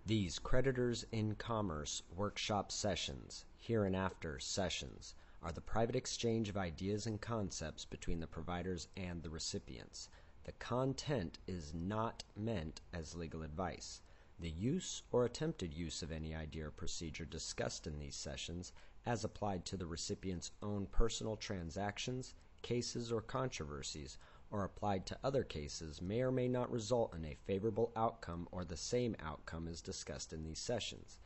These Creditors in Commerce workshop sessions, hereinafter sessions, are the private exchange of ideas and concepts between the providers and the recipients. The content is not meant as legal advice. The use or attempted use of any idea or procedure discussed in these sessions, as applied to the recipient's own personal transactions, cases, or controversies, or applied to other cases, may or may not result in a favorable outcome or the same outcome as discussed in these sessions.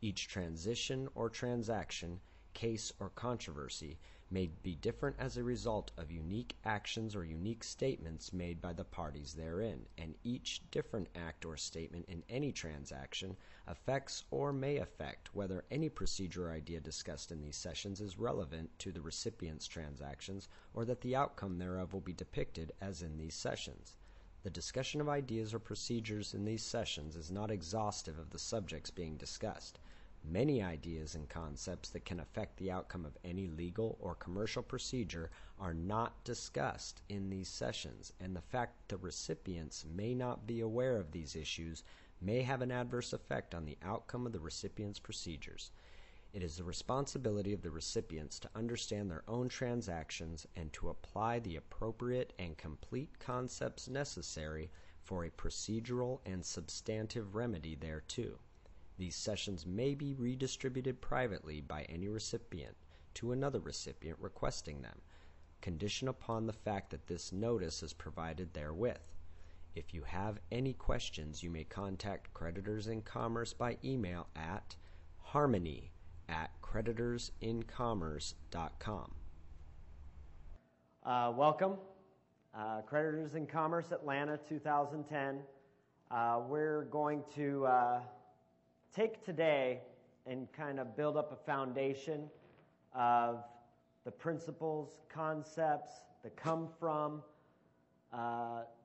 Each transition or transaction, case, or controversy may be different as a result of unique actions or unique statements made by the parties therein, and each different act or statement in any transaction affects or may affect whether any procedure or idea discussed in these sessions is relevant to the recipient's transactions or that the outcome thereof will be depicted as in these sessions. The discussion of ideas or procedures in these sessions is not exhaustive of the subjects being discussed. Many ideas and concepts that can affect the outcome of any legal or commercial procedure are not discussed in these sessions, and the fact that the recipients may not be aware of these issues may have an adverse effect on the outcome of the recipient's procedures. It is the responsibility of the recipients to understand their own transactions and to apply the appropriate and complete concepts necessary for a procedural and substantive remedy thereto. These sessions may be redistributed privately by any recipient to another recipient requesting them, condition upon the fact that this notice is provided therewith. If you have any questions, you may contact Creditors in Commerce by email at harmony@creditorsincommerce.com. Welcome. Creditors in Commerce Atlanta 2010. We're going to take today and kind of build up a foundation of the principles, concepts that come from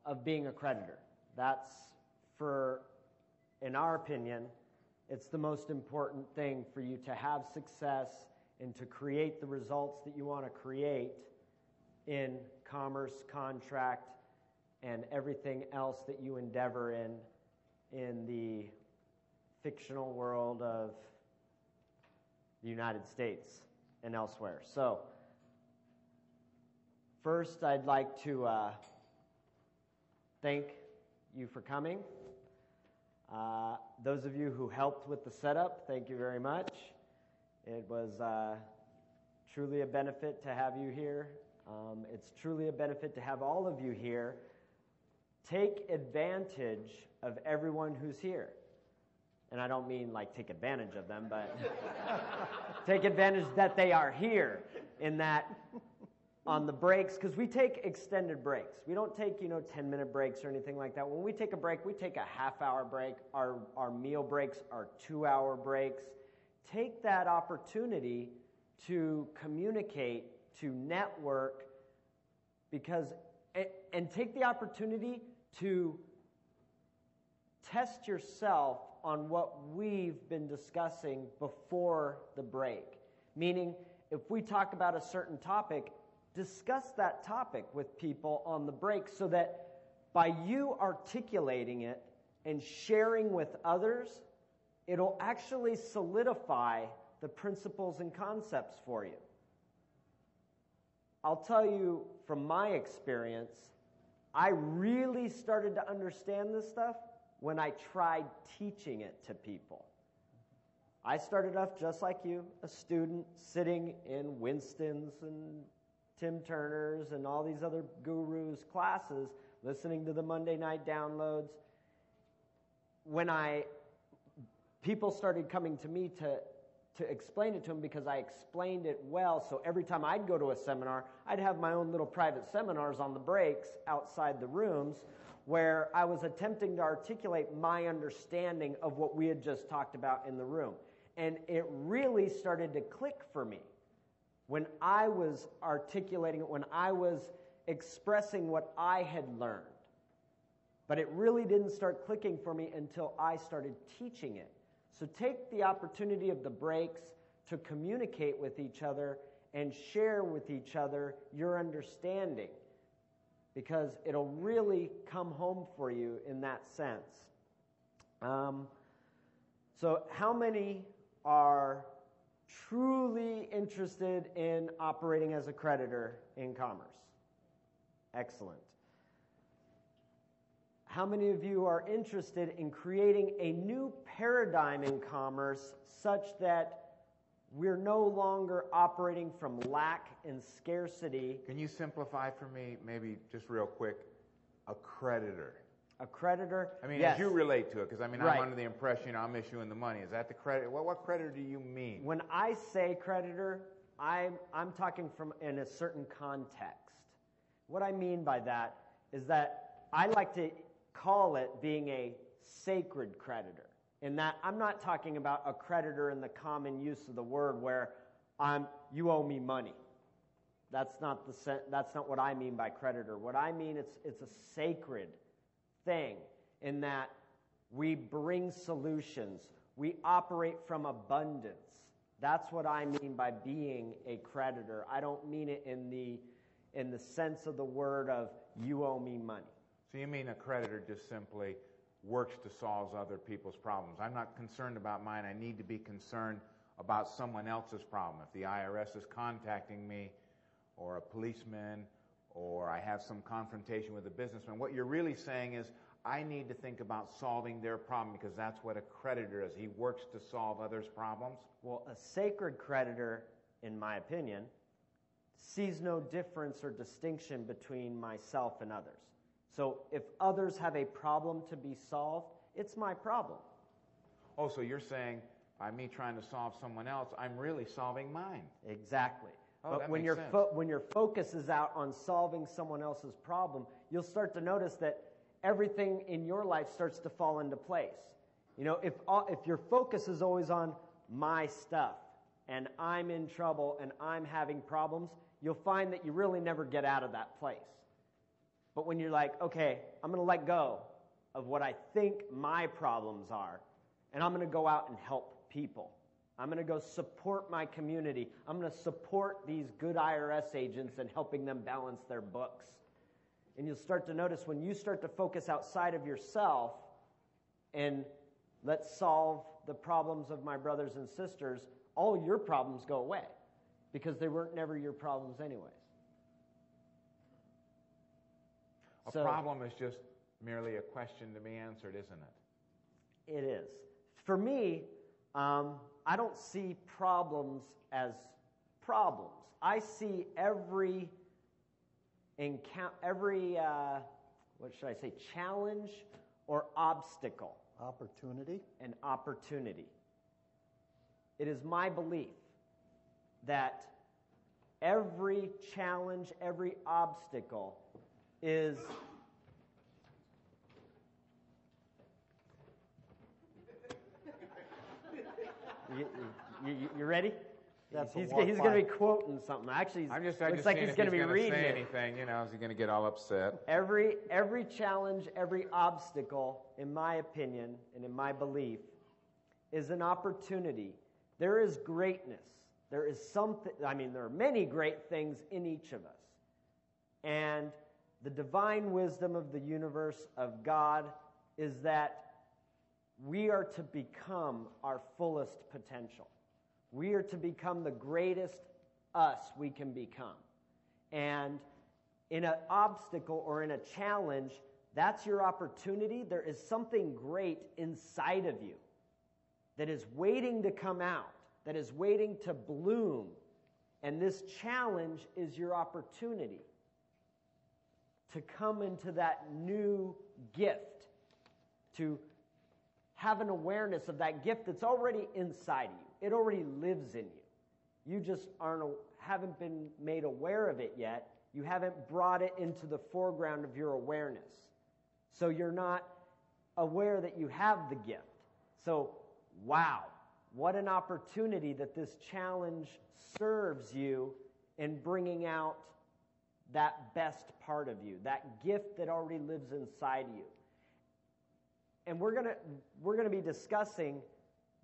of being a creditor. That's, in our opinion, it's the most important thing for you to have success and to create the results that you want to create in commerce, contract, and everything else that you endeavor in the fictional world of the United States and elsewhere. So, first I'd like to thank you for coming. Those of you who helped with the setup, thank you very much. It was truly a benefit to have you here. It's truly a benefit to have all of you here. Take advantage of everyone who's here. And I don't mean like take advantage of them, but take advantage that they are here in that on the breaks, because we take extended breaks. We don't take, 10-minute breaks or anything like that. When we take a break, we take a half-hour break. Our meal breaks are 2-hour breaks. Take that opportunity to communicate, to network, and take the opportunity to test yourself on what we've been discussing before the break. Meaning, if we talk about a certain topic, discuss that topic with people on the break so that by you articulating it and sharing with others, it'll actually solidify the principles and concepts for you. I'll tell you from my experience, I really started to understand this stuff when I tried teaching it to people. I started off just like you, a student sitting in Winston's and Tim Turner's and all these other gurus' classes, listening to the Monday night downloads. When people started coming to me to explain it to them because I explained it well, so every time I'd go to a seminar, I'd have my own little private seminars on the breaks outside the rooms where I was attempting to articulate my understanding of what we had just talked about in the room. And it really started to click for me when I was articulating it, when I was expressing what I had learned. But it really didn't start clicking for me until I started teaching it. So take the opportunity of the breaks to communicate with each other and share with each other your understanding, because it'll really come home for you in that sense. So how many are truly interested in operating as a creditor in commerce? Excellent. How many of you are interested in creating a new paradigm in commerce such that we're no longer operating from lack and scarcity? Can you simplify for me, maybe just real quick, a creditor? A creditor? I mean, yes. As you relate to it, because I mean, Right. I'm under the impression I'm issuing the money. Is that the creditor? What creditor do you mean? When I say creditor, I'm talking from in a certain context. What I mean by that is that I like to call it being a sacred creditor. In that I'm not talking about a creditor in the common use of the word where you owe me money. That's not what I mean by creditor. What I mean it's a sacred thing in that we bring solutions. We operate from abundance. That's what I mean by being a creditor. I don't mean it in the sense of the word of you owe me money. So you mean a creditor just simply works to solve other people's problems? I'm not concerned about mine. I need to be concerned about someone else's problem. If the IRS is contacting me, or a policeman, or I have some confrontation with a businessman, what you're really saying is I need to think about solving their problem, because that's what a creditor is. He works to solve others' problems. Well, a sacred creditor, in my opinion, sees no difference or distinction between myself and others. So if others have a problem to be solved, it's my problem. Oh, so you're saying by me trying to solve someone else, I'm really solving mine. Exactly. Oh, but that when makes sense. when your focus is out on solving someone else's problem, you'll start to notice that everything in your life starts to fall into place. You know, if your focus is always on my stuff and I'm in trouble and I'm having problems, you'll find that you really never get out of that place. But when you're like, okay, I'm going to let go of what I think my problems are, and I'm going to go out and help people. I'm going to go support my community. I'm going to support these good IRS agents and helping them balance their books. And you'll start to notice when you start to focus outside of yourself and let's solve the problems of my brothers and sisters, all your problems go away because they weren't never your problems anyways. A problem is just merely a question to be answered, isn't it? It is. For me, I don't see problems as problems. I see every challenge or obstacle. Opportunity. An opportunity. It is my belief that every challenge, every obstacle is you ready? He's going to be quoting something. Actually, looks like he's going to be reading it. Anything, is he going to get all upset? Every challenge, every obstacle, in my opinion and in my belief, is an opportunity. There is greatness. There is something. There are many great things in each of us, and the divine wisdom of the universe of God is that we are to become our fullest potential. We are to become the greatest us we can become. And in an obstacle or in a challenge, that's your opportunity. There is something great inside of you that is waiting to come out, that is waiting to bloom. And this challenge is your opportunity to come into that new gift, to have an awareness of that gift that's already inside of you. It already lives in you. You just haven't been made aware of it yet. You haven't brought it into the foreground of your awareness. So you're not aware that you have the gift. So, wow, what an opportunity that this challenge serves you in bringing out that best part of you, that gift that already lives inside you. And we're going to be discussing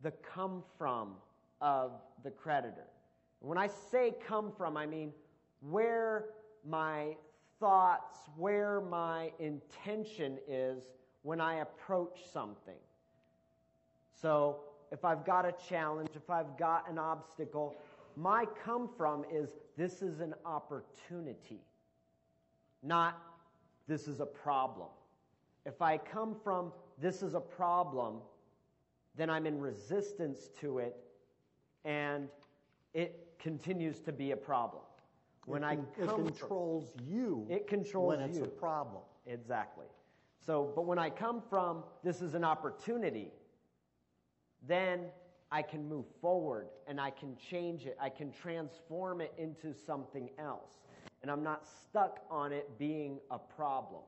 the come from of the creditor. When I say come from, I mean where my thoughts, where my intention is when I approach something. So if I've got a challenge, if I've got an obstacle, my come from is this is an opportunity, not this is a problem. If I come from this is a problem, then I'm in resistance to it, and it continues to be a problem. It controls you when it's a problem. Exactly. So, but when I come from this is an opportunity, then I can move forward and I can change it. I can transform it into something else. And I'm not stuck on it being a problem.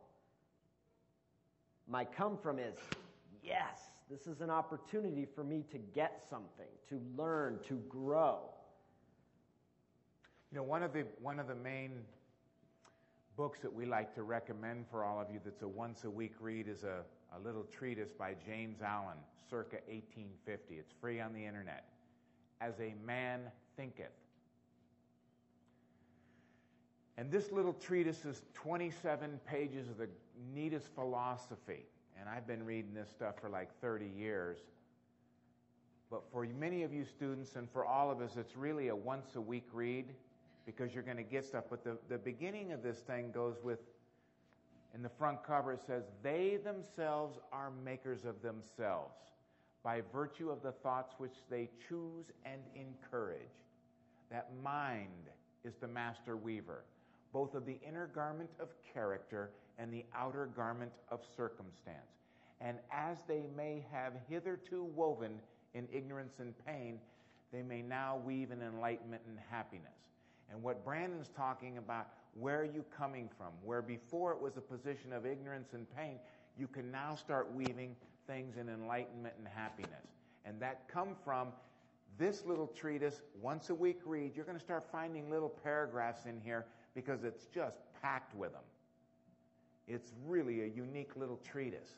My come from is, yes, this is an opportunity for me to get something, to learn, to grow. You know, one of the main books that we like to recommend for all of you that's a once-a-week read is a little treatise by James Allen, circa 1850. It's free on the internet. As a Man Thinketh. And this little treatise is 27 pages of the neatest philosophy. And I've been reading this stuff for like 30 years. But for many of you students and for all of us, it's really a once-a-week read because you're going to get stuff. But the beginning of this thing goes with, in the front cover it says, they themselves are makers of themselves by virtue of the thoughts which they choose and encourage. That mind is the master weaver, both of the inner garment of character and the outer garment of circumstance. And as they may have hitherto woven in ignorance and pain, they may now weave in enlightenment and happiness. And what Brandon's talking about, where are you coming from? Where before it was a position of ignorance and pain, you can now start weaving things in enlightenment and happiness. And that come from this little treatise, once a week read. You're going to start finding little paragraphs in here because it's just packed with them. It's really a unique little treatise.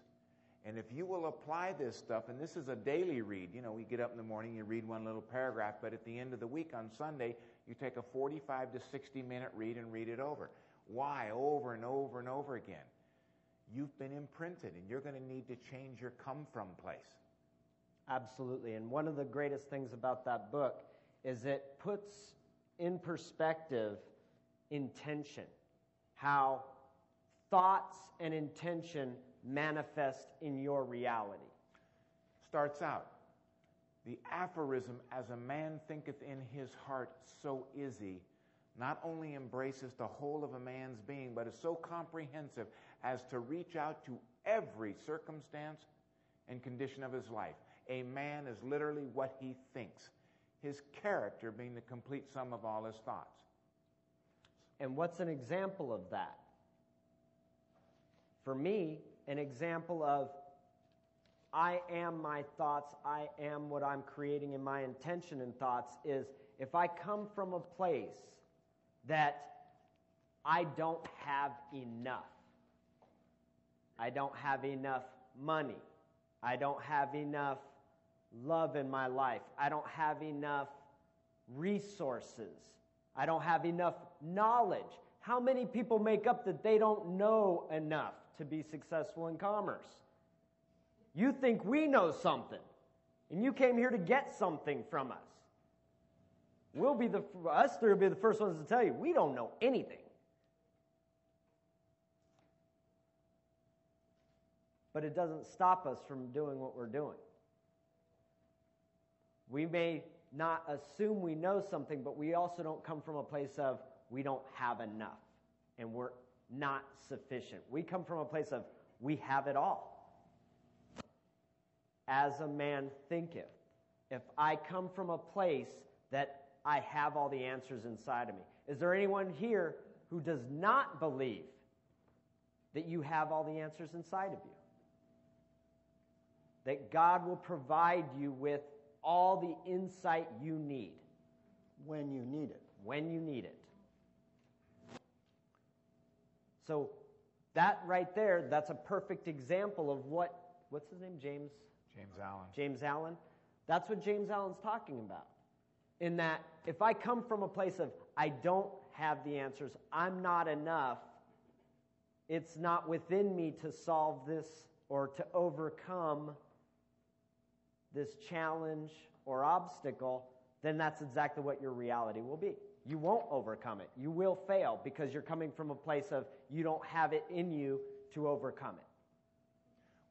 And if you will apply this stuff, and this is a daily read, you know, we get up in the morning, you read one little paragraph, but at the end of the week on Sunday, you take a 45 to 60-minute read and read it over. Why? Over and over and over again. You've been imprinted, and you're going to need to change your come-from place. Absolutely. And one of the greatest things about that book is it puts in perspective intention, how thoughts and intention manifest in your reality. Starts out, the aphorism, as a man thinketh in his heart, so is he, not only embraces the whole of a man's being, but is so comprehensive as to reach out to every circumstance and condition of his life. A man is literally what he thinks, his character being the complete sum of all his thoughts. And what's an example of that? For me, an example of I am my thoughts, I am what I'm creating in my intention and thoughts is if I come from a place that I don't have enough. I don't have enough money. I don't have enough love in my life. I don't have enough resources. I don't have enough knowledge. How many people make up that they don't know enough to be successful in commerce? You think we know something, and you came here to get something from us. Us three will be the first ones to tell you, we don't know anything. But it doesn't stop us from doing what we're doing. We may not assume we know something, but we also don't come from a place of we don't have enough and we're not sufficient. We come from a place of we have it all. As a man thinketh. If I come from a place that I have all the answers inside of me. Is there anyone here who does not believe that you have all the answers inside of you? That God will provide you with all the insight you need. When you need it. When you need it. So that right there, that's a perfect example of what's his name? James Allen. James Allen. That's what James Allen's talking about. In that, if I come from a place of, I don't have the answers, I'm not enough, it's not within me to solve this or to overcome this challenge or obstacle, then that's exactly what your reality will be. You won't overcome it. You will fail because you're coming from a place of you don't have it in you to overcome it.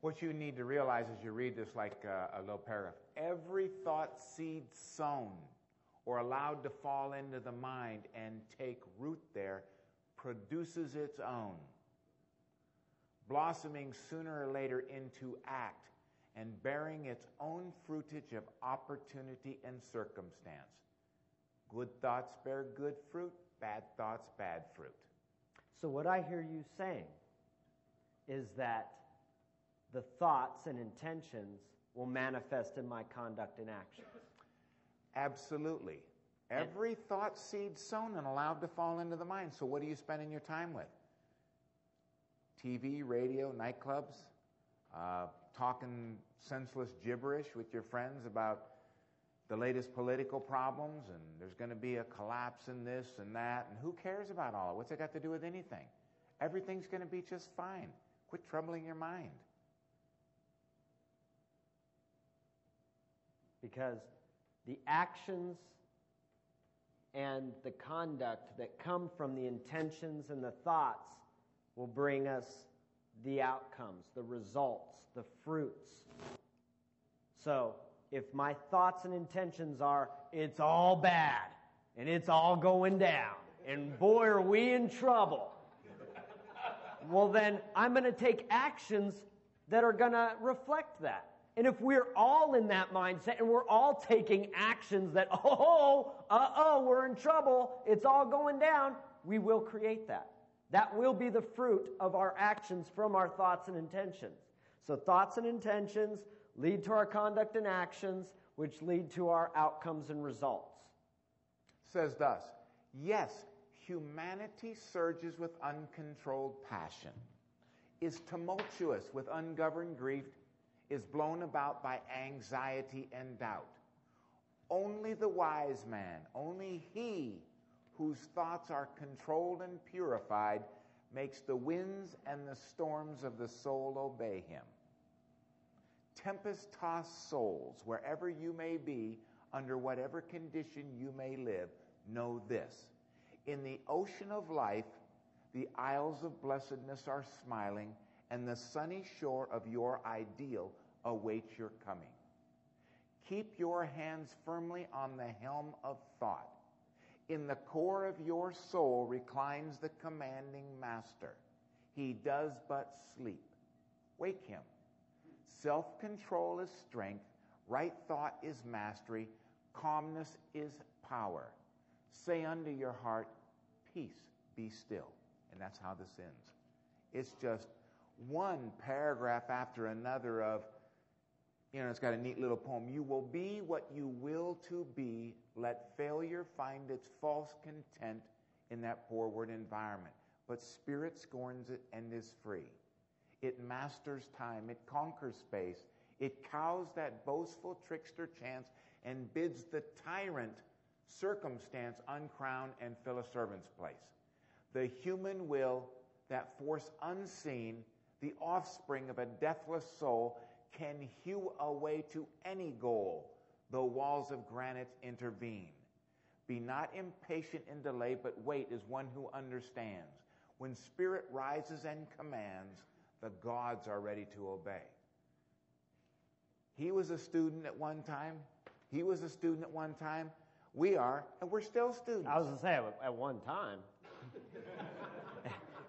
What you need to realize as you read this, like a little paragraph, every thought seed sown or allowed to fall into the mind and take root there produces its own, blossoming sooner or later into act and bearing its own fruitage of opportunity and circumstance. Good thoughts bear good fruit, bad thoughts bad fruit. So what I hear you saying is that the thoughts and intentions will manifest in my conduct and actions. Absolutely. Every thought seed sown and allowed to fall into the mind. So what are you spending your time with? TV, radio, nightclubs, talking senseless gibberish with your friends about the latest political problems, and there's going to be a collapse in this and that, and who cares about all? What's it got to do with anything? Everything's going to be just fine. Quit troubling your mind. Because the actions and the conduct that come from the intentions and the thoughts will bring us the outcomes, the results, the fruits. So, if my thoughts and intentions are, it's all bad, and it's all going down, and boy, are we in trouble, well then, I'm going to take actions that are going to reflect that. And if we're all in that mindset and we're all taking actions that, we're in trouble, it's all going down, we will create that. That will be the fruit of our actions from our thoughts and intentions. So thoughts and intentions lead to our conduct and actions, which lead to our outcomes and results. Says thus, yes, humanity surges with uncontrolled passion, is tumultuous with ungoverned grief, is blown about by anxiety and doubt. Only the wise man, only he whose thoughts are controlled and purified, makes the winds and the storms of the soul obey him. Tempest-tossed souls, wherever you may be, under whatever condition you may live, know this. In the ocean of life, the isles of blessedness are smiling, and the sunny shore of your ideal awaits your coming. Keep your hands firmly on the helm of thought. In the core of your soul reclines the commanding master. He does but sleep. Wake him. Self-control is strength. Right thought is mastery. Calmness is power. Say unto your heart, peace, be still. And that's how this ends. It's just one paragraph after another of, it's got a neat little poem. You will be what you will to be. Let failure find its false content in that forward environment. But spirit scorns it and is free. It masters time. It conquers space. It cows that boastful trickster chance and bids the tyrant circumstance uncrown and fill a servant's place. The human will, that force unseen, the offspring of a deathless soul, can hew a way to any goal, though walls of granite intervene. Be not impatient in delay, but wait as one who understands. When spirit rises and commands, the gods are ready to obey. He was a student at one time. He was a student at one time. We are, and we're still students. I was going to say, at one time.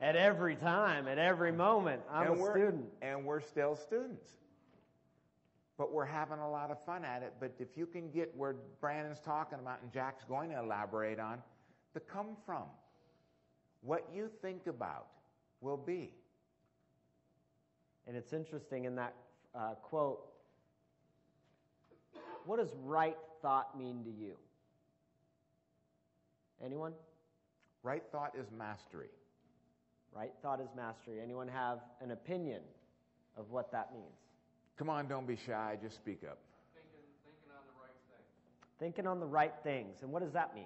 At every time, at every moment, I'm a student. And we're still students. But we're having a lot of fun at it. But if you can get where Brandon's talking about and Jack's going to elaborate on, the come from, what you think about will be. And it's interesting in that quote, what does right thought mean to you? Anyone? Right thought is mastery. Right thought is mastery. Anyone have an opinion of what that means? Come on, don't be shy. Just speak up. Thinking on the right things. Thinking on the right things. And what does that mean?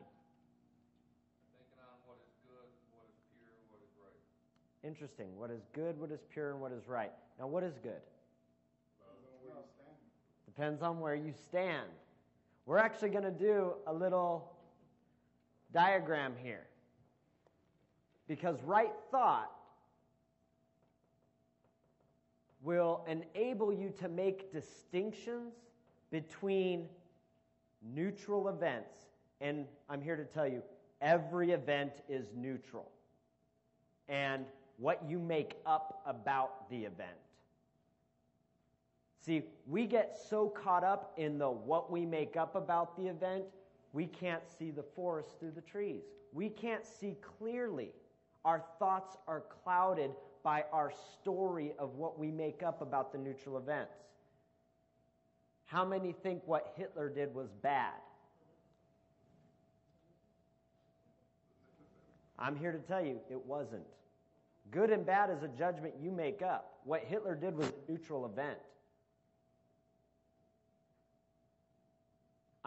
Thinking on what is good, what is pure, what is right. Interesting. What is good, what is pure, and what is right. Now, what is good? Depends on where you stand. We're actually going to do a little diagram here. Because right thought will enable you to make distinctions between neutral events. And I'm here to tell you, every event is neutral. And what you make up about the event. See, we get so caught up in the what we make up about the event, we can't see the forest through the trees. We can't see clearly. Our thoughts are clouded by our story of what we make up about the neutral events. How many think what Hitler did was bad? I'm here to tell you, it wasn't. Good and bad is a judgment you make up. What Hitler did was a neutral event.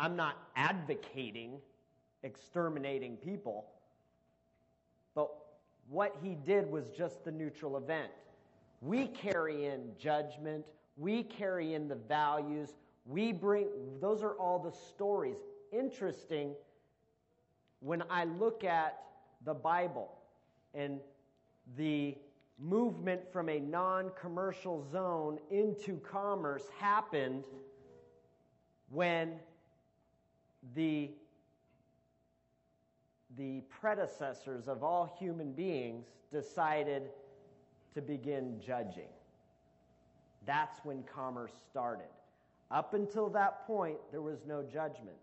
I'm not advocating exterminating people, but what he did was just the neutral event. We carry in judgment, we carry in the values, those are all the stories. Interesting, when I look at the Bible and the movement from a non-commercial zone into commerce happened when the predecessors of all human beings decided to begin judging. That's when commerce started. Up until that point, there was no judgment.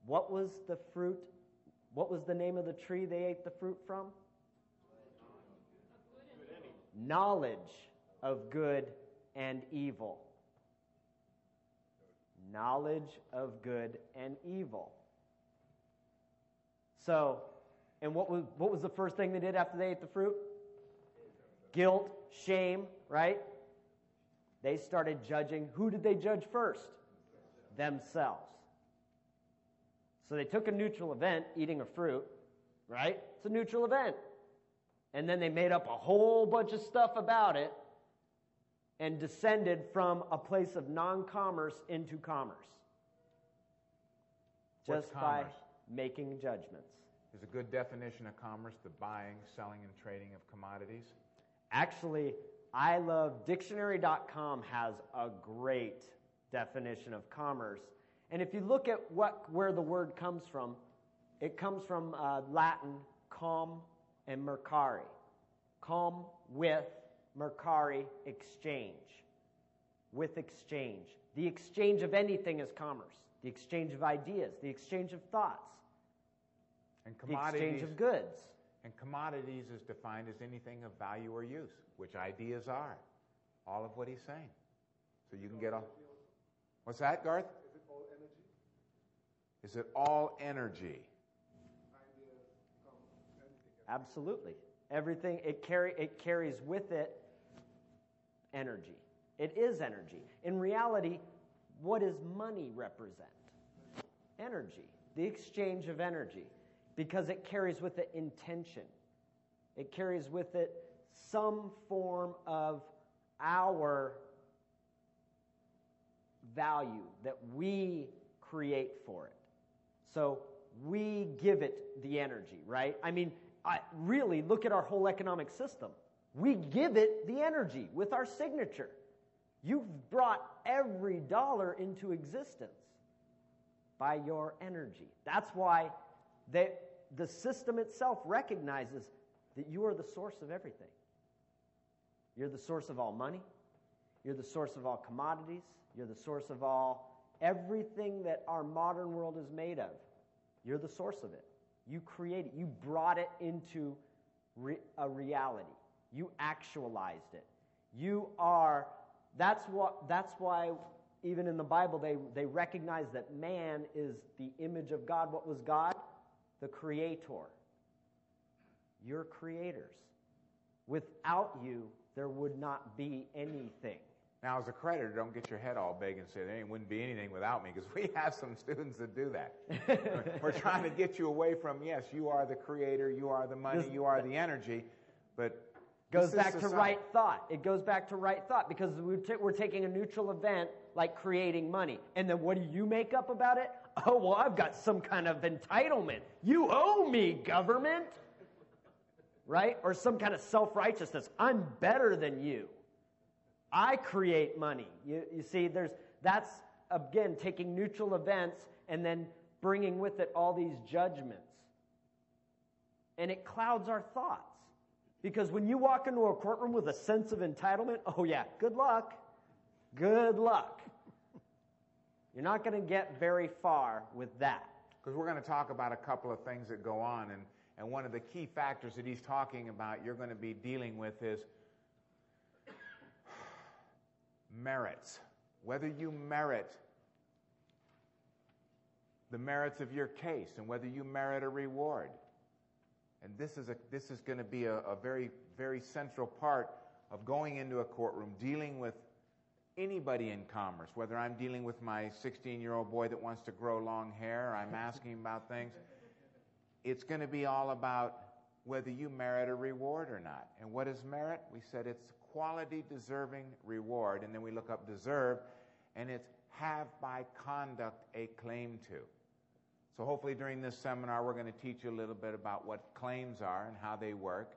What was the fruit? What was the name of the tree they ate the fruit from? Knowledge of good and evil. Knowledge of good and evil. So, and what was the first thing they did after they ate the fruit? Guilt, shame, right? They started judging. Who did they judge first? Themselves. So they took a neutral event, eating a fruit, right? It's a neutral event. And then they made up a whole bunch of stuff about it and descended from a place of non-commerce into commerce. Just by making judgments. Is a good definition of commerce the buying, selling, and trading of commodities? Actually, I love dictionary.com has a great definition of commerce. And if you look at where the word comes from, it comes from Latin, com and mercari. Com with, mercari, exchange. With exchange. The exchange of anything is commerce. The exchange of ideas, the exchange of thoughts, and the exchange of goods. And commodities is defined as anything of value or use, which ideas are. All of what he's saying. So you can get all... What's that, Garth? Is it all energy? Absolutely. Everything, it carries with it energy. It is energy. In reality, what does money represent? Energy. The exchange of energy. Because it carries with it intention. It carries with it some form of our value that we create for it. So we give it the energy, right? I mean, really, look at our whole economic system. We give it the energy with our signature. You've brought every dollar into existence by your energy. That's why the system itself recognizes that you are the source of everything. You're the source of all money. You're the source of all commodities. You're the source of everything that our modern world is made of. You're the source of it. You created it. You brought it into a reality. You actualized it. You are... That's why even in the Bible they recognize that man is the image of God. What was God? The creator. You're creators. Without you, there would not be anything. Now, as a creditor, don't get your head all big and say there wouldn't be anything without me, because we have some students that do that. We're trying to get you away from, yes, you are the creator, you are the money, you are the energy, but Goes back to right thought. It goes back to right thought because we're taking a neutral event like creating money. And then what do you make up about it? Oh, well, I've got some kind of entitlement. You owe me, government. Right? Or some kind of self-righteousness. I'm better than you. I create money. You see, that's, again, taking neutral events and then bringing with it all these judgments. And it clouds our thoughts. Because when you walk into a courtroom with a sense of entitlement, oh yeah, good luck. Good luck. You're not going to get very far with that. Because we're going to talk about a couple of things that go on, and one of the key factors that he's talking about you're going to be dealing with is merits. Whether you merit the merits of your case and whether you merit a reward. And this is going to be a very, very central part of going into a courtroom, dealing with anybody in commerce, whether I'm dealing with my 16-year-old boy that wants to grow long hair, or I'm asking about things. It's going to be all about whether you merit a reward or not. And what is merit? We said it's quality deserving reward, and then we look up deserve, and it's have by conduct a claim to. So hopefully during this seminar we're going to teach you a little bit about what claims are and how they work,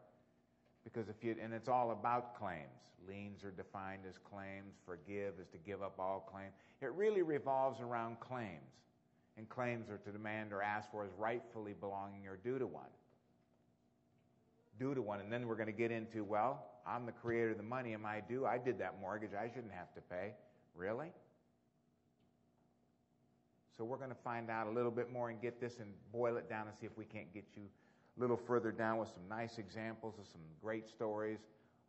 because and it's all about claims. Liens are defined as claims. Forgive is to give up all claim. It really revolves around claims, and claims are to demand or ask for as rightfully belonging or due to one. Due to one, and then we're going to get into, well, I'm the creator of the money. Am I due? I did that mortgage. I shouldn't have to pay. Really? So we're going to find out a little bit more and get this and boil it down and see if we can't get you a little further down with some nice examples of some great stories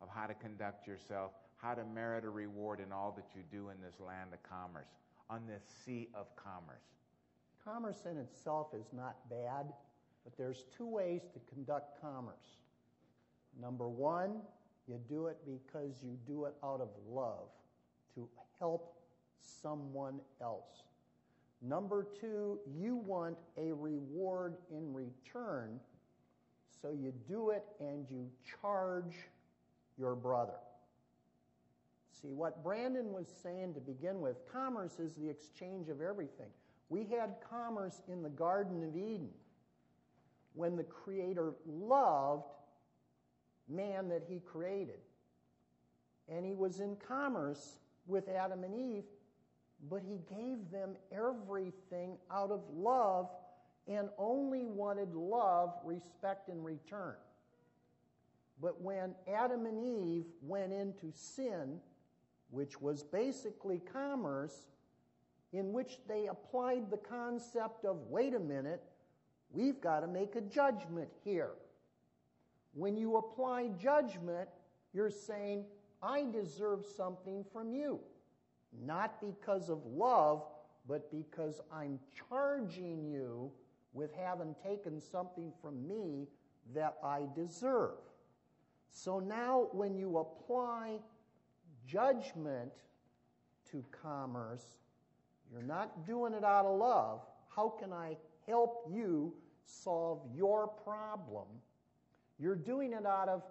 of how to conduct yourself, how to merit a reward in all that you do in this land of commerce, on this sea of commerce. Commerce in itself is not bad, but there's two ways to conduct commerce. Number one, you do it because you do it out of love, to help someone else. Number two, you want a reward in return, so you do it and you charge your brother. See, what Brandon was saying to begin with, commerce is the exchange of everything. We had commerce in the Garden of Eden when the Creator loved man that he created. And he was in commerce with Adam and Eve, but he gave them everything out of love and only wanted love, respect, and return. But when Adam and Eve went into sin, which was basically commerce, in which they applied the concept of, wait a minute, we've got to make a judgment here. When you apply judgment, you're saying, I deserve something from you. Not because of love, but because I'm charging you with having taken something from me that I deserve. So now when you apply judgment to commerce, you're not doing it out of love. How can I help you solve your problem? You're doing it out of,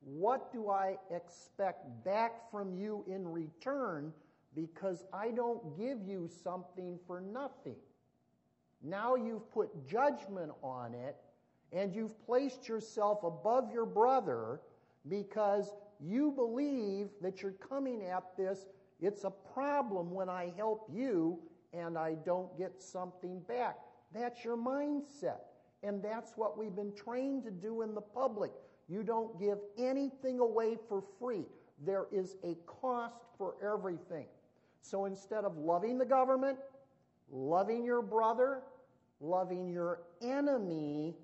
what do I expect back from you in return, because I don't give you something for nothing. Now you've put judgment on it, and you've placed yourself above your brother because you believe that you're coming at this, it's a problem when I help you and I don't get something back. That's your mindset. And that's what we've been trained to do in the public. You don't give anything away for free. There is a cost for everything. So instead of loving the government, loving your brother, loving your enemy,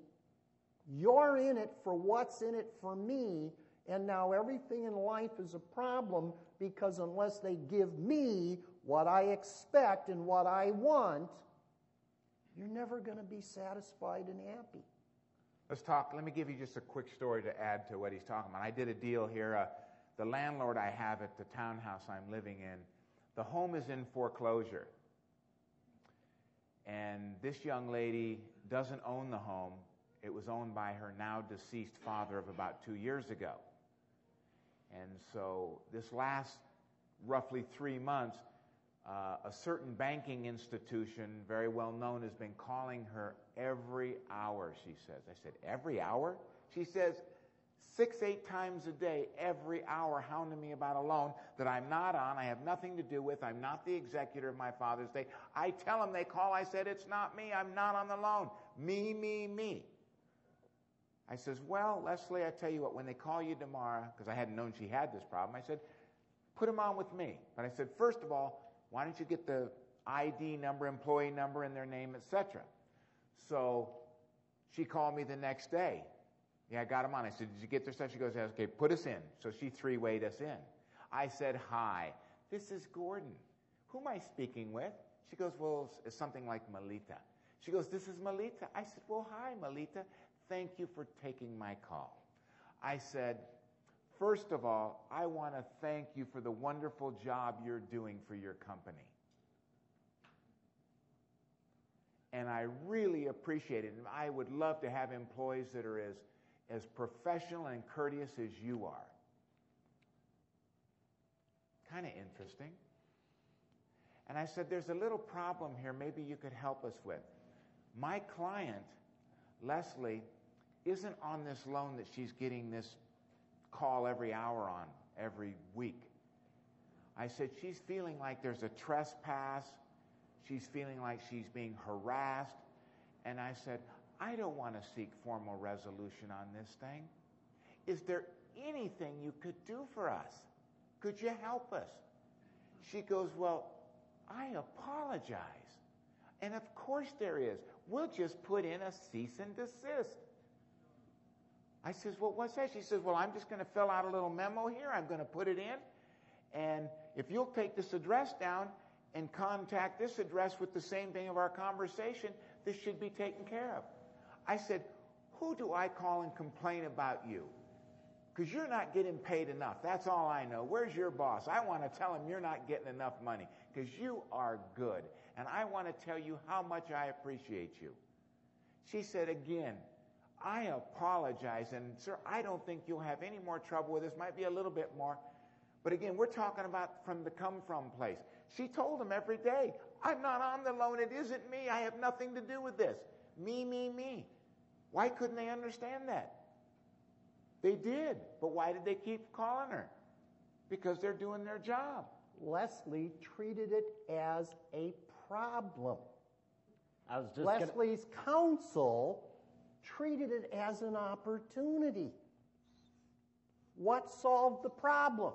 you're in it for what's in it for me, and now everything in life is a problem because unless they give me what I expect and what I want, you're never going to be satisfied and happy. Let me give you just a quick story to add to what he's talking about. I did a deal here. The landlord I have at the townhouse I'm living in, the home is in foreclosure. And this young lady doesn't own the home. It was owned by her now deceased father of about 2 years ago. And so this last roughly 3 months, a certain banking institution, very well known, has been calling her every hour, she says. I said, every hour? She says, 6-8 times a day, every hour, hounding me about a loan that I'm not on, I have nothing to do with, I'm not the executor of my father's estate. I tell them, they call, I said, it's not me, I'm not on the loan. Me. I says, well, Leslie, I tell you what, when they call you tomorrow, because I hadn't known she had this problem, I said, put them on with me. But I said, first of all, why don't you get the ID number, employee number, and their name, etc. So she called me the next day. Yeah, I got them on. I said, did you get their stuff? She goes, yes, okay, put us in. So she three-wayed us in. I said, hi, this is Gordon. Who am I speaking with? She goes, well, it's something like Melita. She goes, this is Melita. I said, well, hi, Melita. Thank you for taking my call. I said, first of all, I want to thank you for the wonderful job you're doing for your company. And I really appreciate it. And I would love to have employees that are as professional and courteous as you are. Kind of interesting. And I said, there's a little problem here maybe you could help us with. My client, Leslie, isn't on this loan that she's getting this call every hour on, every week. I said, she's feeling like there's a trespass. She's feeling like she's being harassed. And I said, I don't want to seek formal resolution on this thing. Is there anything you could do for us? Could you help us? She goes, well, I apologize. And of course there is. We'll just put in a cease and desist. I says, well, what's that? She says, well, I'm just going to fill out a little memo here. I'm going to put it in. And if you'll take this address down and contact this address with the same thing of our conversation, this should be taken care of. I said, who do I call and complain about you? Because you're not getting paid enough. That's all I know. Where's your boss? I want to tell him you're not getting enough money because you are good. And I want to tell you how much I appreciate you. She said, again, I apologize. And, sir, I don't think you'll have any more trouble with this. Might be a little bit more. But, again, we're talking about from the come-from place. She told him every day, I'm not on the loan. It isn't me. I have nothing to do with this. Me. Why couldn't they understand that? They did. But why did they keep calling her? Because they're doing their job. Leslie treated it as a problem. Leslie's counsel treated it as an opportunity. What solved the problem?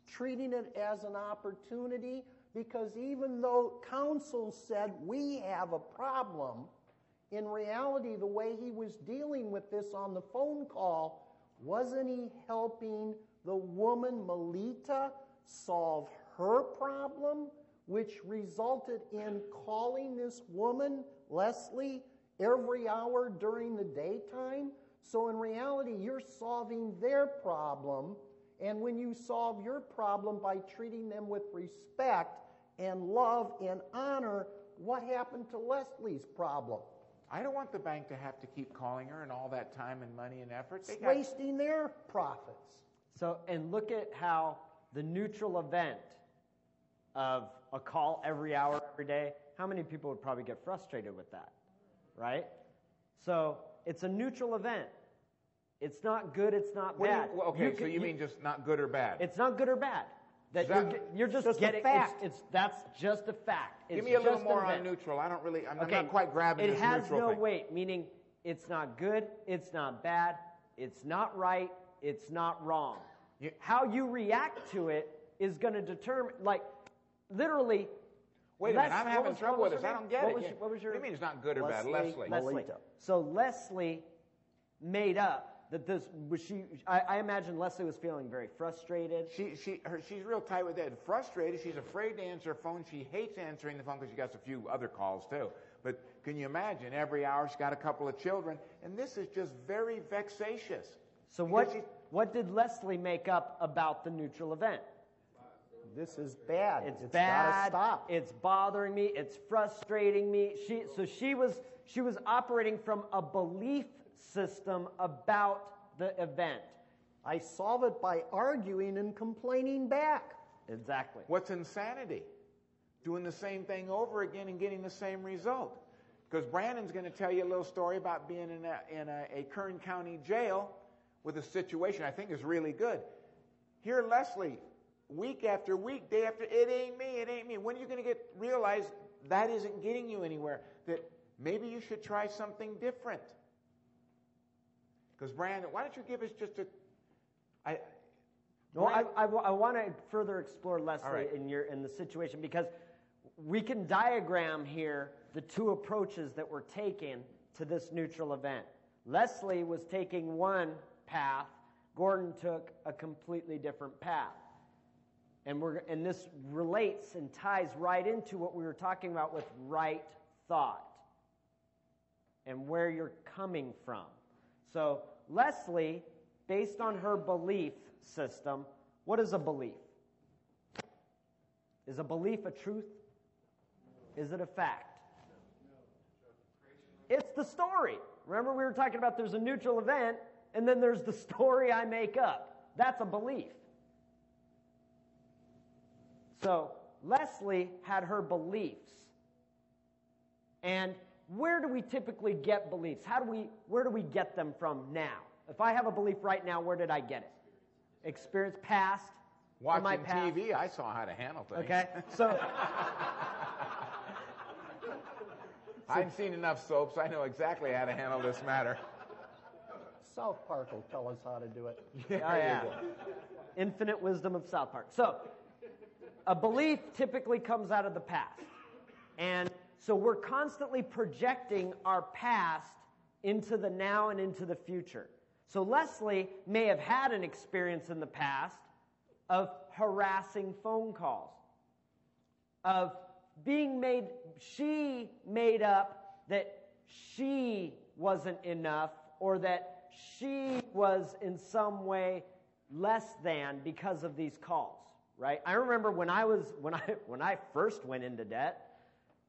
Treating it as an opportunity, because even though counsel said we have a problem, in reality, the way he was dealing with this on the phone call, wasn't he helping the woman, Melita, solve her problem, which resulted in calling this woman, Leslie, every hour during the daytime? So in reality, you're solving their problem, and when you solve your problem by treating them with respect and love and honor, what happened to Leslie's problem? I don't want the bank to have to keep calling her and all that time and money and effort. It's wasting their profits. So, and look at how the neutral event of a call every hour, every day, how many people would probably get frustrated with that, right? So, it's a neutral event. It's not good, it's not bad. So you mean just not good or bad? It's not good or bad. You're just getting, a fact. That's just a fact. Give me a little more on neutral. I'm not quite grabbing this neutral thing. It has no weight, meaning it's not good, it's not bad, it's not right, it's not wrong. How you react to it is going to determine, literally. Wait a minute, I'm having trouble with this. I don't get it. What was your? What do you mean it's not good or bad? Leslie. So Leslie made up that this was she. I imagine Leslie was feeling very frustrated. She's real tight with that. Frustrated. She's afraid to answer her phone. She hates answering the phone because she gets a few other calls too. But can you imagine? Every hour she's got a couple of children, and this is just very vexatious. So what did Leslie make up about the neutral event? This is bad. It's bad. Gotta stop. It's bothering me. It's frustrating me. She was operating from a belief system about the event. I solve it by arguing and complaining back. Exactly. What's insanity? Doing the same thing over again and getting the same result. Because Brandon's going to tell you a little story about being in a Kern County jail with a situation I think is really good. Here, Leslie, week after week, day after, it ain't me. When are you going to realize that isn't getting you anywhere? That maybe you should try something different. Because Brandon, why don't you give us just a... I want to further explore Leslie right. in the situation, because we can diagram here the two approaches that we're taking to this neutral event. Leslie was taking one path. Gordon took a completely different path. And this relates and ties right into what we were talking about with right thought and where you're coming from. So Leslie, based on her belief system, what is a belief? Is a belief a truth? Is it a fact? It's the story. Remember we were talking about there's a neutral event, and then there's the story I make up. That's a belief. So Leslie had her beliefs. And where do we typically get beliefs? Where do we get them from now? If I have a belief right now, where did I get it? Experience past. Watching my past. TV, I saw how to handle things. Okay, so I've seen enough soaps. I know exactly how to handle this matter. South Park will tell us how to do it. yeah. Infinite wisdom of South Park. So a belief typically comes out of the past. And so we're constantly projecting our past into the now and into the future. So Leslie may have had an experience in the past of harassing phone calls, of she made up that she wasn't enough, or that she was in some way less than because of these calls, right? I remember when I first went into debt,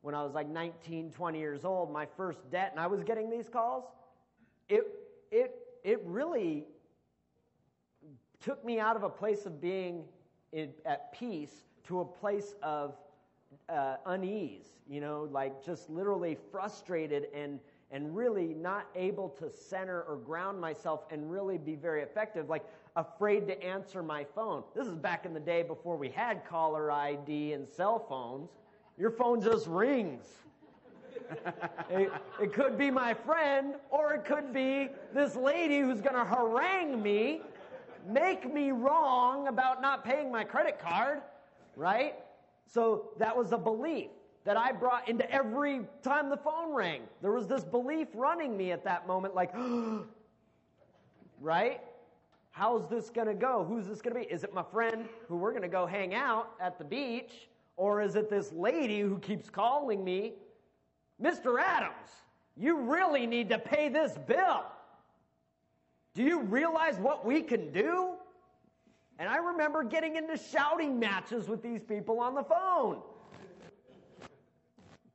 when I was like 19, 20 years old, my first debt, and I was getting these calls, it really took me out of a place of being at peace to a place of unease, like just literally frustrated and really not able to center or ground myself and really be very effective, like afraid to answer my phone. This is back in the day before we had caller ID and cell phones. Your phone just rings. It could be my friend, or it could be this lady who's going to harangue me, make me wrong about not paying my credit card, right? So that was a belief that I brought into every time the phone rang. There was this belief running me at that moment, like, right? How's this going to go? Who's this going to be? Is it my friend who we're going to go hang out at the beach? Or is it this lady who keeps calling me, Mr. Adams, you really need to pay this bill. Do you realize what we can do? And I remember getting into shouting matches with these people on the phone.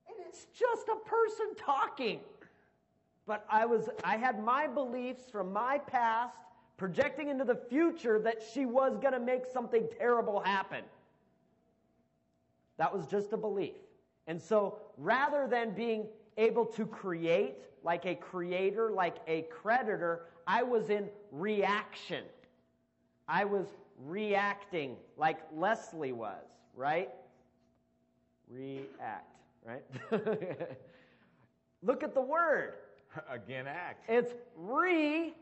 And it's just a person talking. But I had my beliefs from my past projecting into the future that she was going to make something terrible happen. That was just a belief. And so rather than being able to create like a creator, like a creditor, I was in reaction. I was reacting like Leslie was, right? React, right? Look at the word. Again, act. It's react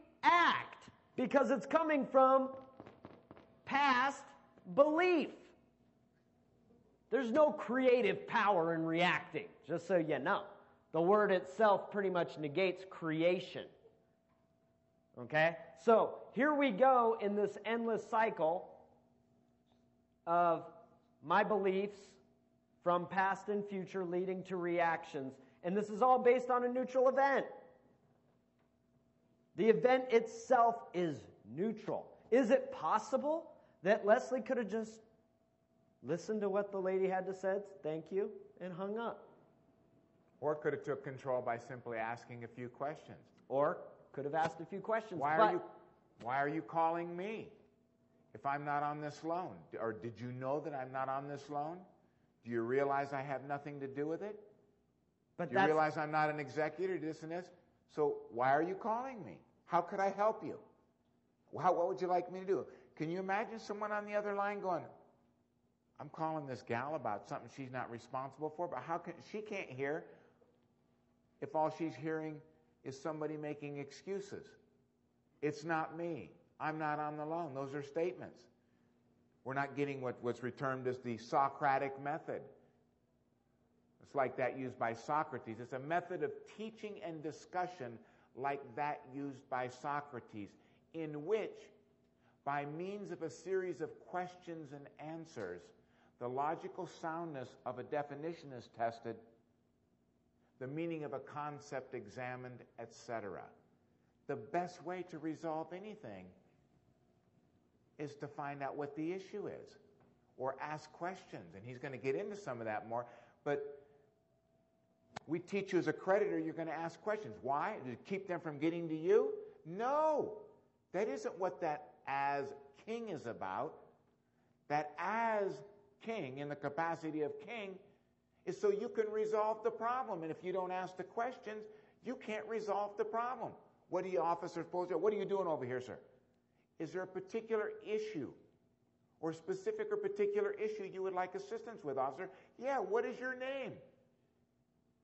because it's coming from past belief. There's no creative power in reacting, just so you know. The word itself pretty much negates creation. Okay? So here we go in this endless cycle of my beliefs from past and future leading to reactions. And this is all based on a neutral event. The event itself is neutral. Is it possible that Leslie could have just listened to what the lady had to say, thank you, and hung up? Or could have took control by simply asking a few questions. Or could have asked a few questions. Why are you Why are you calling me if I'm not on this loan? Or did you know that I'm not on this loan? Do you realize I have nothing to do with it? But Do you realize I'm not an executor, this and this? So why are you calling me? How could I help you? What would you like me to do? Can you imagine someone on the other line going, I'm calling this gal about something she's not responsible for, but she can't hear if all she's hearing is somebody making excuses. It's not me. I'm not on the loan. Those are statements. We're not getting what's termed as the Socratic method. It's like that used by Socrates. It's a method of teaching and discussion like that used by Socrates, in which, by means of a series of questions and answers, the logical soundness of a definition is tested, the meaning of a concept examined, etc. The best way to resolve anything is to find out what the issue is, or ask questions. And he's going to get into some of that more. But we teach you as a creditor, you're going to ask questions. Why? To keep them from getting to you? No. That isn't what that as king is about. That as king, in the capacity of king, is so you can resolve the problem. And if you don't ask the questions, you can't resolve the problem. What are you officers supposed to do? What are you doing over here, sir? Is there a particular issue or specific or particular issue you would like assistance with, officer? Yeah, what is your name?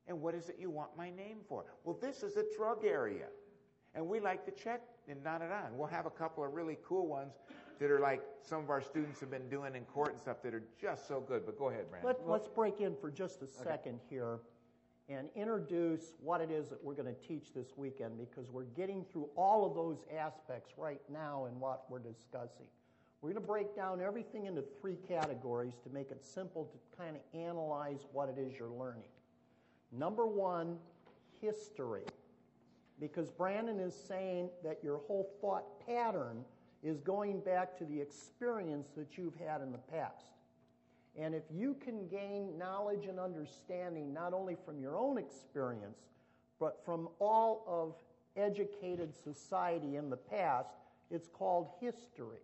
And what is it you want my name for? Well, this is a drug area, and we like to check and dot it on. We'll have a couple of really cool ones that are like some of our students have been doing in court and stuff that are just so good. But go ahead, Brandon. Let's break in for just a second here and introduce what it is that we're going to teach this weekend, because we're getting through all of those aspects right now in what we're discussing. We're going to break down everything into three categories to make it simple to kind of analyze what it is you're learning. Number one, history. Because Brandon is saying that your whole thought pattern is going back to the experience that you've had in the past. And if you can gain knowledge and understanding not only from your own experience, but from all of educated society in the past, it's called history.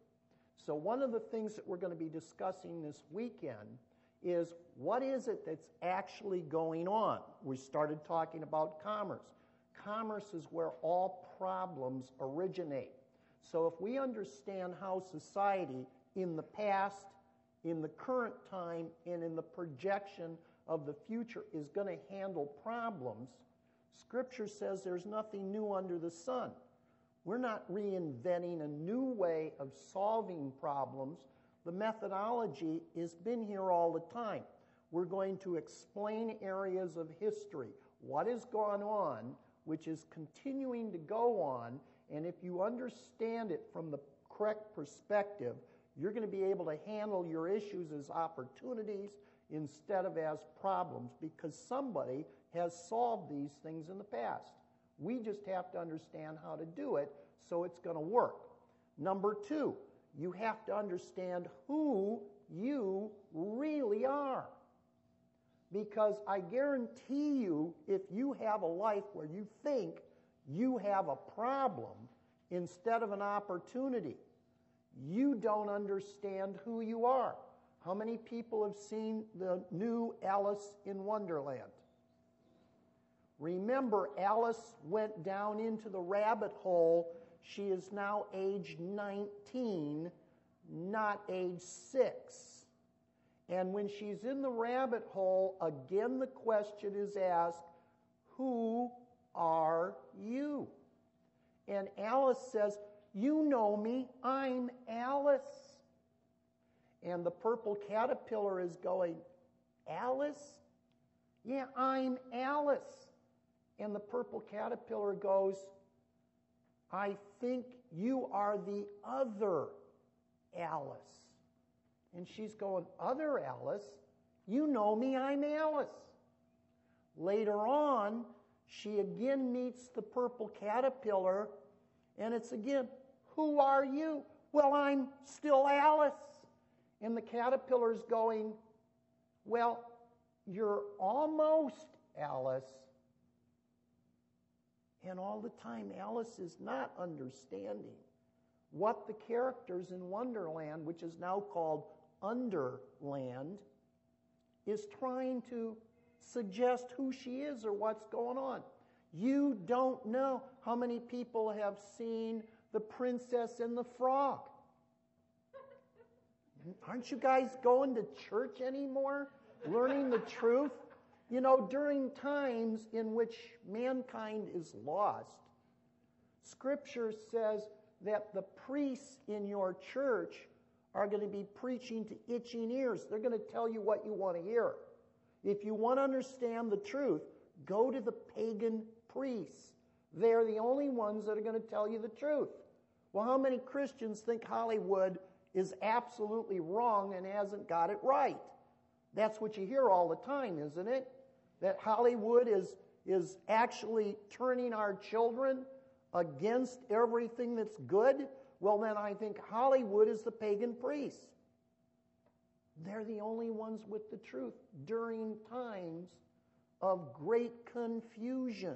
So one of the things that we're going to be discussing this weekend is what is it that's actually going on. We started talking about commerce. Commerce is where all problems originate. So if we understand how society in the past, in the current time, and in the projection of the future is going to handle problems, Scripture says there's nothing new under the sun. We're not reinventing a new way of solving problems. The methodology has been here all the time. We're going to explain areas of history, what has gone on, which is continuing to go on, and if you understand it from the correct perspective, you're going to be able to handle your issues as opportunities instead of as problems, because somebody has solved these things in the past. We just have to understand how to do it so it's going to work. Number two, you have to understand who you really are. Because I guarantee you, if you have a life where you think you have a problem instead of an opportunity, you don't understand who you are. How many people have seen the new Alice in Wonderland? Remember, Alice went down into the rabbit hole. She is now age 19, not age 6. And when she's in the rabbit hole, again the question is asked, who are you? And Alice says, you know me, I'm Alice. And the purple caterpillar is going, Alice? Yeah, I'm Alice. And the purple caterpillar goes, I think you are the other Alice. And she's going, other Alice? You know me, I'm Alice. Later on, she again meets the purple caterpillar, and it's again, who are you? Well, I'm still Alice. And the caterpillar's going, well, you're almost Alice. And all the time, Alice is not understanding what the characters in Wonderland, which is now called Underland, is trying to suggest who she is or what's going on. You don't know how many people have seen The Princess and the Frog. Aren't you guys going to church anymore? Learning the truth? You know, during times in which mankind is lost, Scripture says that the priests in your church are going to be preaching to itching ears. They're going to tell you what you want to hear. If you want to understand the truth, go to the pagan priests. They're the only ones that are going to tell you the truth. Well, how many Christians think Hollywood is absolutely wrong and hasn't got it right? That's what you hear all the time, isn't it? That Hollywood is actually turning our children against everything that's good. Well, then I think Hollywood is the pagan priests. They're the only ones with the truth during times of great confusion,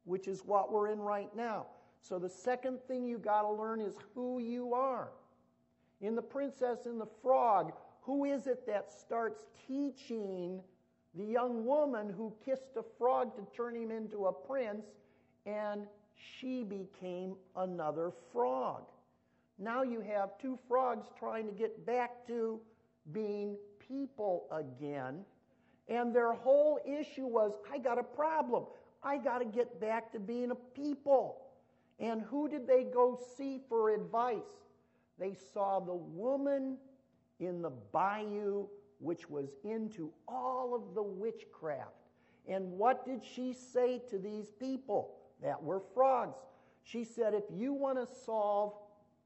which is what we're in right now. So the second thing you got to learn is who you are. In The Princess and the Frog, who is it that starts teaching the young woman who kissed a frog to turn him into a prince, and she became another frog? Now you have two frogs trying to get back to being people again, and their whole issue was, I got a problem. I got to get back to being a people. And who did they go see for advice? They saw the woman in the bayou, which was into all of the witchcraft. And what did she say to these people that were frogs? She said, if you want to solve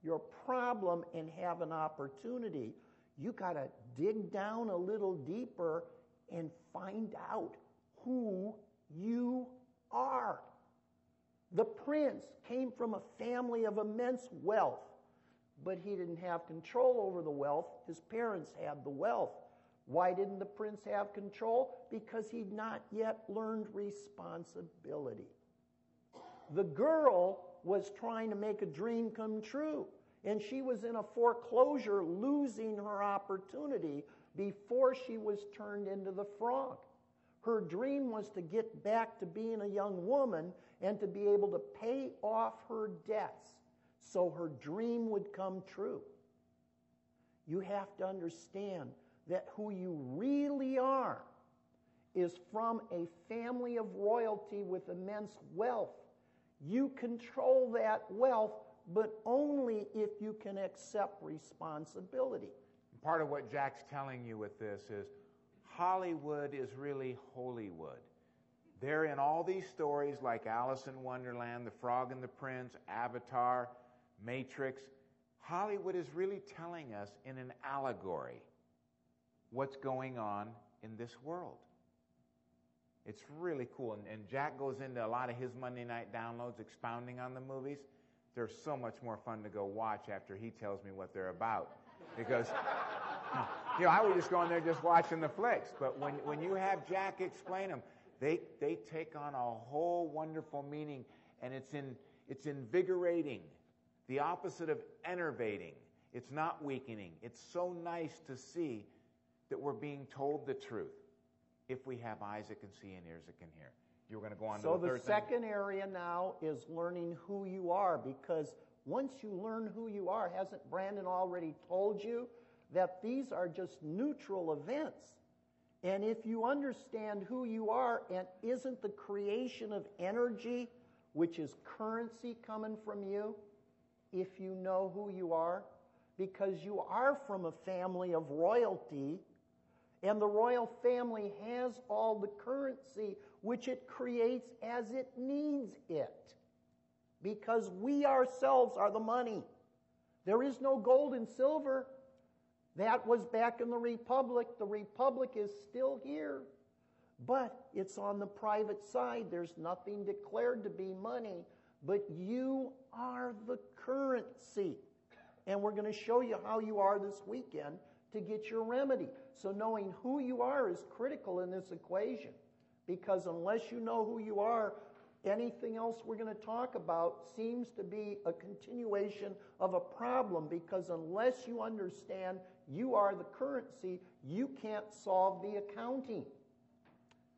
your problem and have an opportunity, you got to dig down a little deeper and find out who you are. The prince came from a family of immense wealth, but he didn't have control over the wealth. His parents had the wealth. Why didn't the prince have control? Because he'd not yet learned responsibility. The girl was trying to make a dream come true, and she was in a foreclosure, losing her opportunity before she was turned into the frog. Her dream was to get back to being a young woman and to be able to pay off her debts so her dream would come true. You have to understand that who you really are is from a family of royalty with immense wealth. You control that wealth, but only if you can accept responsibility. Part of what Jack's telling you with this is Hollywood is really Holywood. They're in all these stories like Alice in Wonderland, The Frog and the Prince, Avatar, Matrix. Hollywood is really telling us in an allegory what's going on in this world. It's really cool. And Jack goes into a lot of his Monday night downloads expounding on the movies. They're so much more fun to go watch after he tells me what they're about. Because, you know, I was just going there just watching the flicks. But when you have Jack explain them, they take on a whole wonderful meaning, and it's invigorating. The opposite of enervating. It's not weakening. It's so nice to see that we're being told the truth. If we have eyes that can see and ears that can hear. You're going to go on to the third thing? So the second area now is learning who you are, because once you learn who you are, hasn't Brandon already told you that these are just neutral events? And if you understand who you are, and isn't the creation of energy, which is currency, coming from you, if you know who you are? Because you are from a family of royalty, and the royal family has all the currency which it creates as it needs it. Because we ourselves are the money. There is no gold and silver. That was back in the Republic. The Republic is still here. But it's on the private side. There's nothing declared to be money. But you are the currency. And we're going to show you how you are this weekend to get your remedy. So knowing who you are is critical in this equation, because unless you know who you are, anything else we're going to talk about seems to be a continuation of a problem, because unless you understand you are the currency, you can't solve the accounting.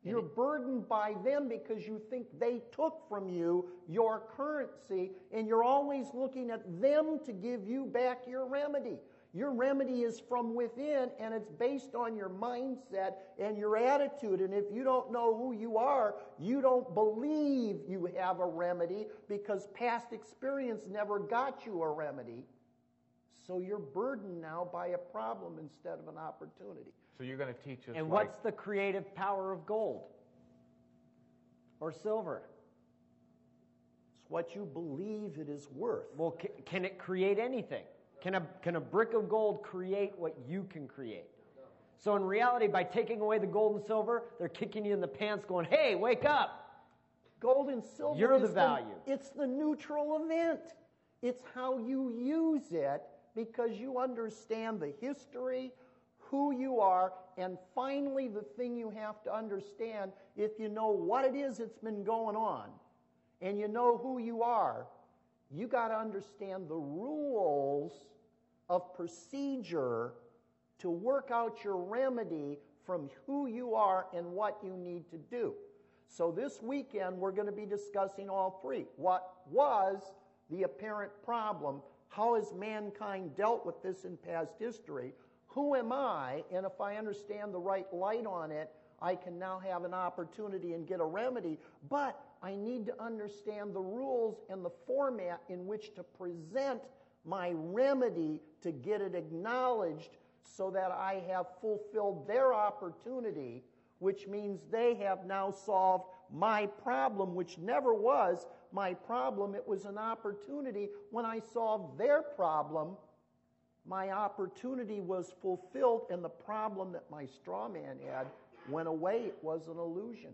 You're burdened by them because you think they took from you your currency, and you're always looking at them to give you back your remedy. Your remedy is from within, and it's based on your mindset and your attitude. And if you don't know who you are, you don't believe you have a remedy, because past experience never got you a remedy. So you're burdened now by a problem instead of an opportunity. So you're going to teach us. And what's the creative power of gold or silver? It's what you believe it is worth. Well, can it create anything? Can a brick of gold create what you can create? So in reality, by taking away the gold and silver, they're kicking you in the pants going, hey, wake up. Gold and silver You're the value. It's the neutral event. It's how you use it, because you understand the history, who you are, and finally the thing you have to understand, if you know what it is that's been going on, and you know who you are, you got to understand the rules of procedure to work out your remedy from who you are and what you need to do. So this weekend we're going to be discussing all three. What was the apparent problem? How has mankind dealt with this in past history? Who am I? And if I understand the right light on it, I can now have an opportunity and get a remedy. But I need to understand the rules and the format in which to present my remedy to get it acknowledged, so that I have fulfilled their opportunity, which means they have now solved my problem, which never was my problem. It was an opportunity. When I solved their problem, my opportunity was fulfilled, and the problem that my straw man had went away. It was an illusion.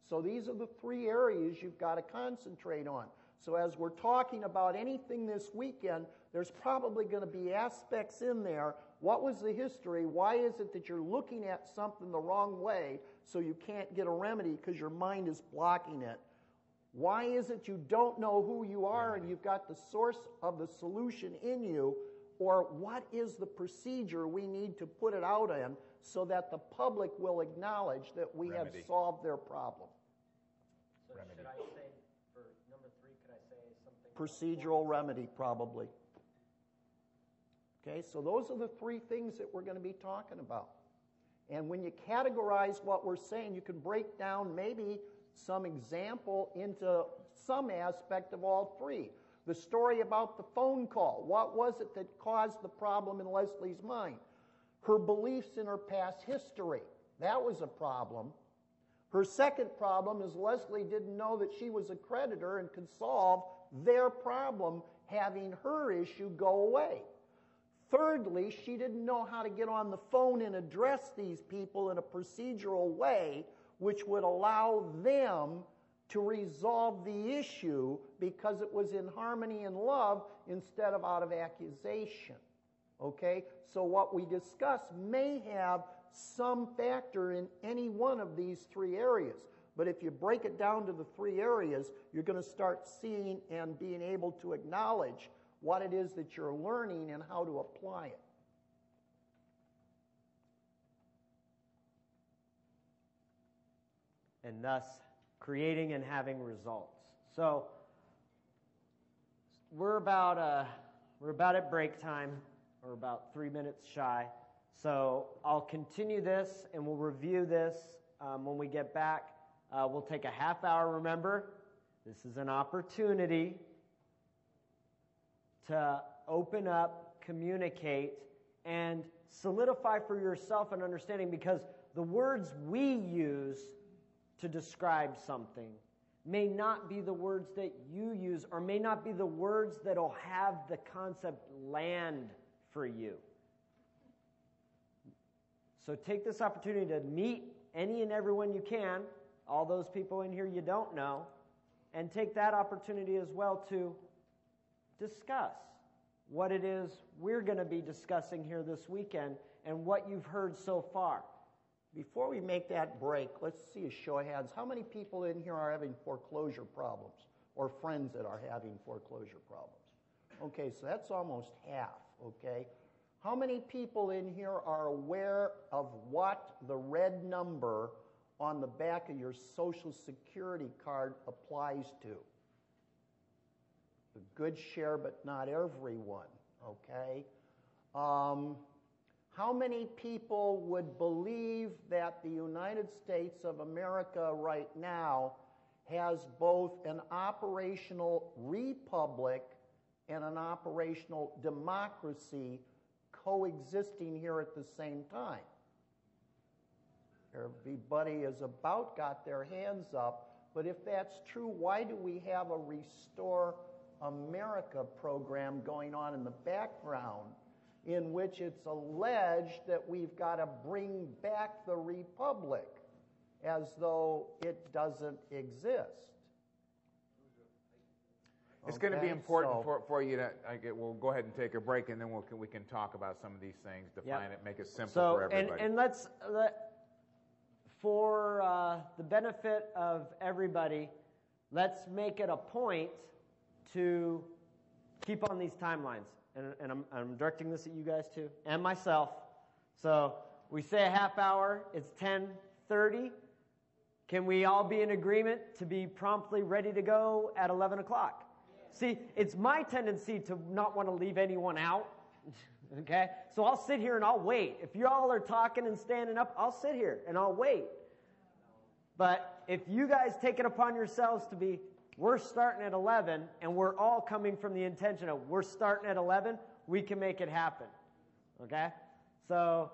So these are the three areas you've got to concentrate on. So as we're talking about anything this weekend, there's probably going to be aspects in there. What was the history? Why is it that you're looking at something the wrong way so you can't get a remedy because your mind is blocking it? Why is it you don't know who you are and you've got the source of the solution in you? Or what is the procedure we need to put it out in so that the public will acknowledge that we have solved their problem? So should I say, for number 3, could I say something? Procedural remedy, probably. Okay, so those are the three things that we're going to be talking about. And when you categorize what we're saying, you can break down maybe some example into some aspect of all three. The story about the phone call. What was it that caused the problem in Leslie's mind? Her beliefs in her past history. That was a problem. Her second problem is Leslie didn't know that she was a creditor and could solve their problem, having her issue go away. Thirdly, she didn't know how to get on the phone and address these people in a procedural way which would allow them to resolve the issue, because it was in harmony and love instead of out of accusation. Okay? So what we discuss may have some factor in any one of these three areas. But if you break it down to the three areas, you're going to start seeing and being able to acknowledge what it is that you're learning and how to apply it. And thus creating and having results. So we're about at break time. We're about 3 minutes shy. So I'll continue this and we'll review this when we get back. We'll take a half hour. Remember, this is an opportunity to open up, communicate, and solidify for yourself an understanding, because the words we use to describe something may not be the words that you use, or may not be the words that'll have the concept land for you. So take this opportunity to meet any and everyone you can, all those people in here you don't know, and take that opportunity as well to discuss what it is we're going to be discussing here this weekend and what you've heard so far. Before we make that break, let's see a show of hands. How many people in here are having foreclosure problems or friends that are having foreclosure problems? Okay, so that's almost half, okay? How many people in here are aware of what the red number on the back of your Social Security card applies to? A good share, but not everyone, okay? How many people would believe that the United States of America right now has both an operational republic and an operational democracy coexisting here at the same time? Everybody has about got their hands up, but if that's true, why do we have a Restore America program going on in the background in which it's alleged that we've got to bring back the republic as though it doesn't exist? It's going to be important for you to, we'll go ahead and take a break, and then we can talk about some of these things, define it, make it simple for everybody. And for the benefit of everybody, let's make it a point to keep on these timelines. And I'm directing this at you guys too, and myself. So we say a half hour, it's 10:30. Can we all be in agreement to be promptly ready to go at 11 o'clock? See, it's my tendency to not want to leave anyone out, okay? So I'll sit here and I'll wait. If you all are talking and standing up, I'll sit here and I'll wait. But if you guys take it upon yourselves to be, we're starting at 11, and we're all coming from the intention of we're starting at 11, we can make it happen, okay? So